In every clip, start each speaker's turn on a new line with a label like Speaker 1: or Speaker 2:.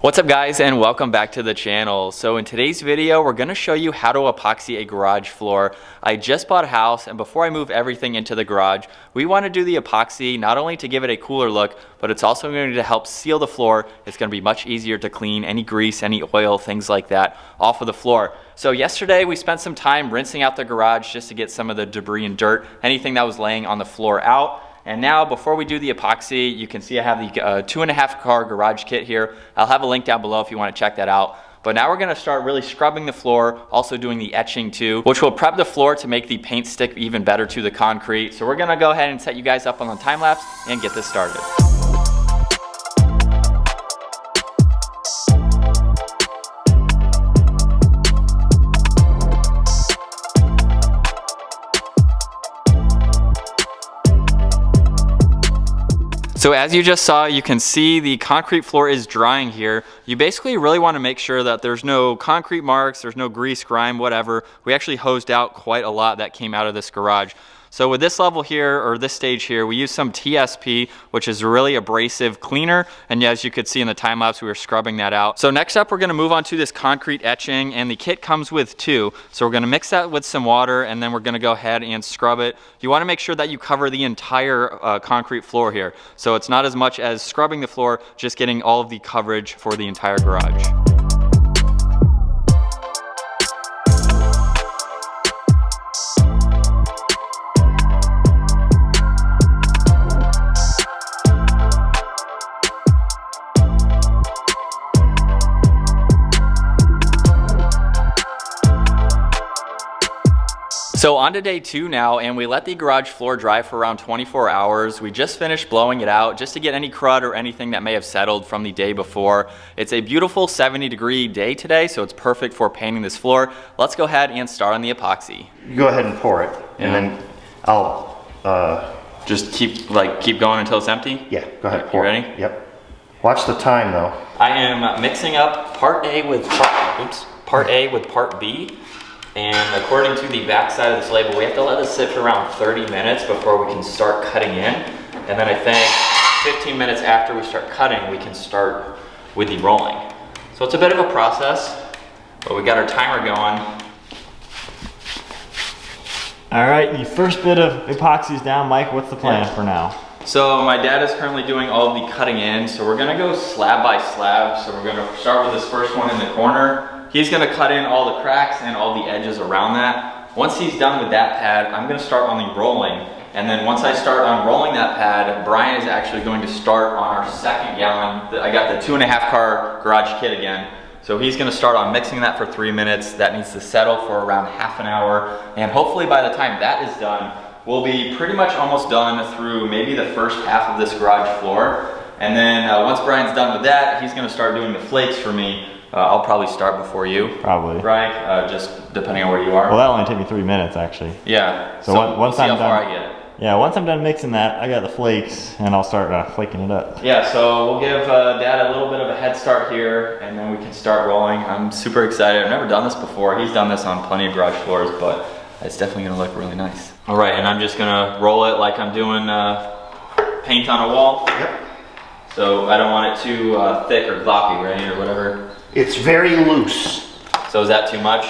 Speaker 1: What's up guys, and welcome back to the channel. So in today's video, we're gonna show you how to epoxy a garage floor. I just bought a house, and before I move everything into the garage, we wanna do the epoxy not only to give it a cooler look, but it's also going to help seal the floor. It's gonna be much easier to clean any grease, any oil, things like that off of the floor. So yesterday we spent some time rinsing out the garage just to get some of the debris and dirt, anything that was laying on the floor out. And now, before we do the epoxy, you can see I have the 2.5 car garage kit here. I'll have a link down below if you want to check that out. But now we're going to start really scrubbing the floor, also doing the etching too, which will prep the floor to make the paint stick even better to the concrete. So we're going to go ahead and set you guys up on the time lapse and get this started. So as you just saw, you can see the concrete floor is drying here. You basically really want to make sure that there's no concrete marks, there's no grease, grime, whatever. We actually hosed out quite a lot that came out of this garage. So with this level here, or this stage here, we use some TSP, which is a really abrasive cleaner. And as you could see in the time lapse, we were scrubbing that out. So next up, we're gonna move on to this concrete etching, and the kit comes with two. So we're gonna mix that with some water, and then we're gonna go ahead and scrub it. You wanna make sure that you cover the entire concrete floor here. So it's not as much as scrubbing the floor, just getting all of the coverage for the entire garage. So on to day 2 now, and we let the garage floor dry for around 24 hours. We just finished blowing it out just to get any crud or anything that may have settled from the day before. It's a beautiful 70-degree day today, so it's perfect for painting this floor. Let's go ahead and start on the epoxy.
Speaker 2: You go ahead and pour it, and then I'll
Speaker 1: just keep going until it's empty?
Speaker 2: Yeah, go ahead, pour.
Speaker 1: You ready?
Speaker 2: Yep. Watch the time though.
Speaker 1: I am mixing up part A with part B. And according to the back side of this label, we have to let this sit for around 30 minutes before we can start cutting in. And then I think 15 minutes after we start cutting, we can start with the rolling. So it's a bit of a process, but we got our timer going.
Speaker 3: All right, the first bit of epoxy is down. Mike, what's the plan for now?
Speaker 1: So my dad is currently doing all of the cutting in. So we're gonna go slab by slab. So we're gonna start with this first one in the corner. He's gonna cut in all the cracks and all the edges around that. Once he's done with that pad, I'm gonna start on the rolling. And then once I start on rolling that pad, Brian is actually going to start on our 2nd gallon. I got the 2.5 car garage kit again. So he's gonna start on mixing that for 3 minutes. That needs to settle for around half an hour. And hopefully by the time that is done, we'll be pretty much almost done through maybe the first half of this garage floor. And then once Brian's done with that, he's gonna start doing the flakes for me. I'll probably start before you.
Speaker 3: Probably.
Speaker 1: Right? Just depending on where you are.
Speaker 3: Well, that'll only take me 3 minutes actually.
Speaker 1: Yeah.
Speaker 3: So once
Speaker 1: we'll see
Speaker 3: I'm
Speaker 1: how
Speaker 3: done,
Speaker 1: far I get.
Speaker 3: Yeah, once I'm done mixing that, I got the flakes, and I'll start flaking it up.
Speaker 1: Yeah, so we'll give Dad a little bit of a head start here, and then we can start rolling. I'm super excited. I've never done this before. He's done this on plenty of garage floors, but it's definitely gonna look really nice. All right, and I'm just gonna roll it like I'm doing paint on a wall.
Speaker 2: Yep.
Speaker 1: So I don't want it too thick or gloppy, right, or whatever.
Speaker 2: It's very loose.
Speaker 1: So is that too much?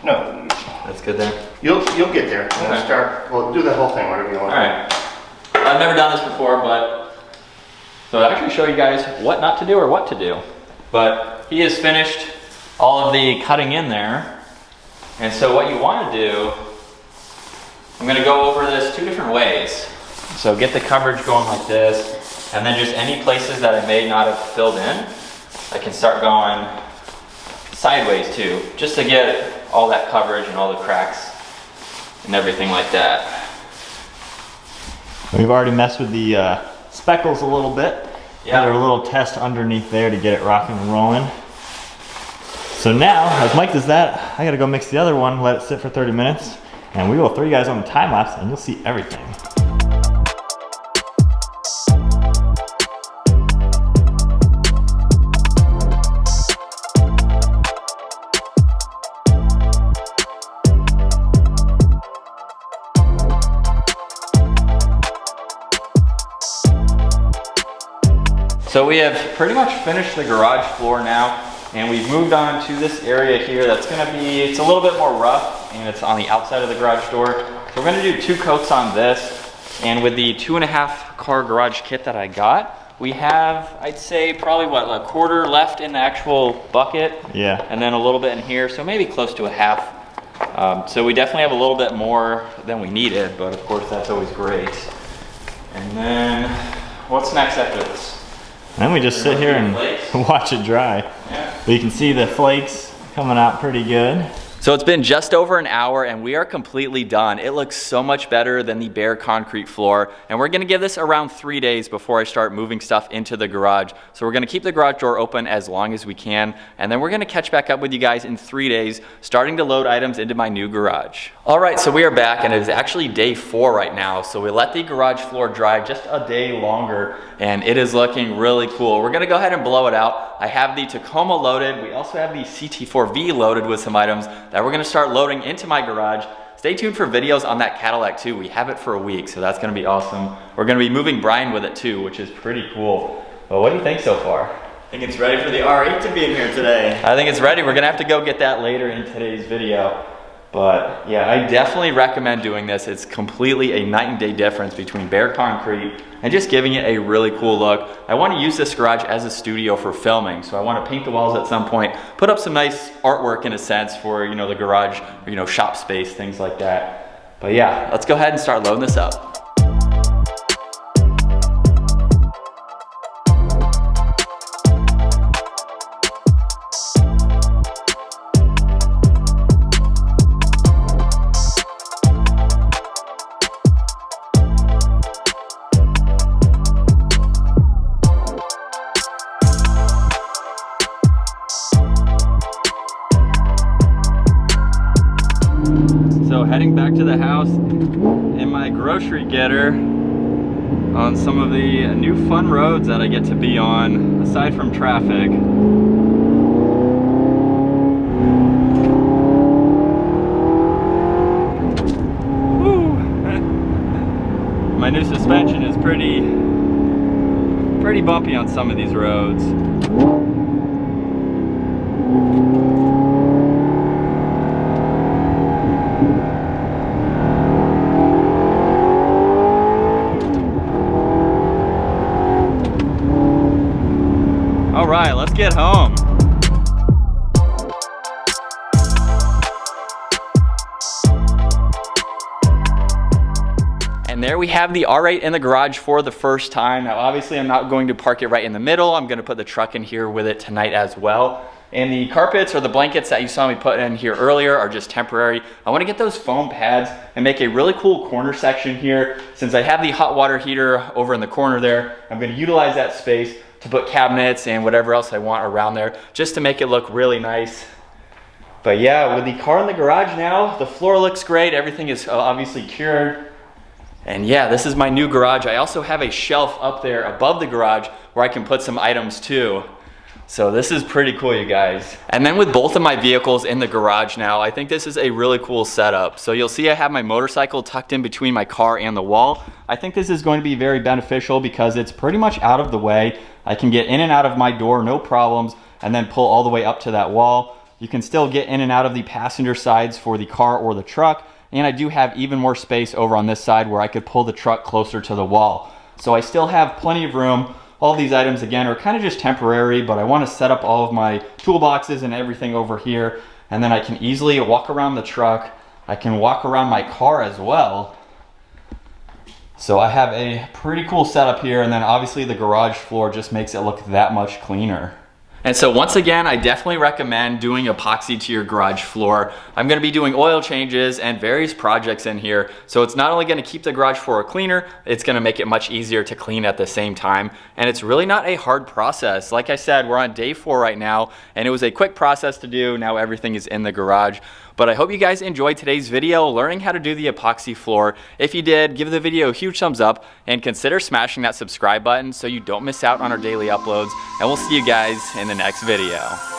Speaker 2: No.
Speaker 1: That's good there.
Speaker 2: You'll get there.
Speaker 1: Okay.
Speaker 2: Start. Well, do the whole thing, whatever you want.
Speaker 1: All right. I've never done this before, but so I'll actually show you guys what not to do or what to do. But he has finished all of the cutting in there, and so what you want to do, I'm going to go over this 2 different ways. So get the coverage going like this, and then just any places that I may not have filled in, I can start going sideways too, just to get all that coverage and all the cracks and everything like that.
Speaker 3: We've already messed with the speckles a little bit.
Speaker 1: Yeah.
Speaker 3: Got our little test underneath there to get it rocking and rolling. So now, as Mike does that, I gotta go mix the other one, let it sit for 30 minutes, and we will throw you guys on the time lapse and you'll see everything.
Speaker 1: So we have pretty much finished the garage floor now, and we've moved on to this area here that's gonna be, it's a little bit more rough, and it's on the outside of the garage door. So we're gonna do 2 coats on this, and with the 2.5 car garage kit that I got, we have, I'd say, probably what, a quarter left in the actual bucket.
Speaker 3: Yeah.
Speaker 1: And then a little bit in here, so maybe close to a half. So we definitely have a little bit more than we needed, but of course that's always great. And then, what's next after this?
Speaker 3: Then we just sit here and watch it dry.
Speaker 1: Yeah.
Speaker 3: But you can see the flakes coming out pretty good.
Speaker 1: So it's been just over an hour and we are completely done. It looks so much better than the bare concrete floor. And we're gonna give this around 3 days before I start moving stuff into the garage. So we're gonna keep the garage door open as long as we can. And then we're gonna catch back up with you guys in 3 days, starting to load items into my new garage. All right, so we are back and it is actually day 4 right now. So we let the garage floor dry just a day longer and it is looking really cool. We're gonna go ahead and blow it out. I have the Tacoma loaded. We also have the CT4V loaded with some items that we're gonna start loading into my garage. Stay tuned for videos on that Cadillac too. We have it for a week, so that's gonna be awesome. We're gonna be moving Brian with it too, which is pretty cool. But what do you think so far?
Speaker 3: I think it's ready for the R8 to be in here today.
Speaker 1: I think it's ready. We're gonna have to go get that later in today's video. But yeah, I definitely recommend doing this. It's completely a night and day difference between bare concrete and just giving it a really cool look. I want to use this garage as a studio for filming, so I want to paint the walls at some point, put up some nice artwork in a sense for, you know, the garage, or, you know, shop space, things like that. But yeah, let's go ahead and start loading this up. So heading back to the house in my grocery getter on some of the new fun roads that I get to be on, aside from traffic. Woo. My new suspension is pretty bumpy on some of these roads. All right, let's get home. And there we have the R8 in the garage for the first time. Now, obviously, I'm not going to park it right in the middle. I'm gonna put the truck in here with it tonight as well. And the carpets or the blankets that you saw me put in here earlier are just temporary. I wanna get those foam pads and make a really cool corner section here. Since I have the hot water heater over in the corner there, I'm gonna utilize that space to put cabinets and whatever else I want around there, just to make it look really nice. But yeah, with the car in the garage now, the floor looks great. Everything is obviously cured. And yeah, this is my new garage. I also have a shelf up there above the garage where I can put some items too. So this is pretty cool, you guys. And then with both of my vehicles in the garage now, I think this is a really cool setup. So you'll see I have my motorcycle tucked in between my car and the wall. I think this is going to be very beneficial because it's pretty much out of the way. I can get in and out of my door, no problems, and then pull all the way up to that wall. You can still get in and out of the passenger sides for the car or the truck. And I do have even more space over on this side where I could pull the truck closer to the wall. So I still have plenty of room. All these items, again, are kind of just temporary, but I want to set up all of my toolboxes and everything over here. And then I can easily walk around the truck. I can walk around my car as well. So I have a pretty cool setup here, and then obviously the garage floor just makes it look that much cleaner. And so once again, I definitely recommend doing epoxy to your garage floor. I'm gonna be doing oil changes and various projects in here. So it's not only gonna keep the garage floor cleaner, it's gonna make it much easier to clean at the same time. And it's really not a hard process. Like I said, we're on day 4 right now, and it was a quick process to do. Now everything is in the garage. But I hope you guys enjoyed today's video learning how to do the epoxy floor. If you did, give the video a huge thumbs up and consider smashing that subscribe button so you don't miss out on our daily uploads. And we'll see you guys in the next video.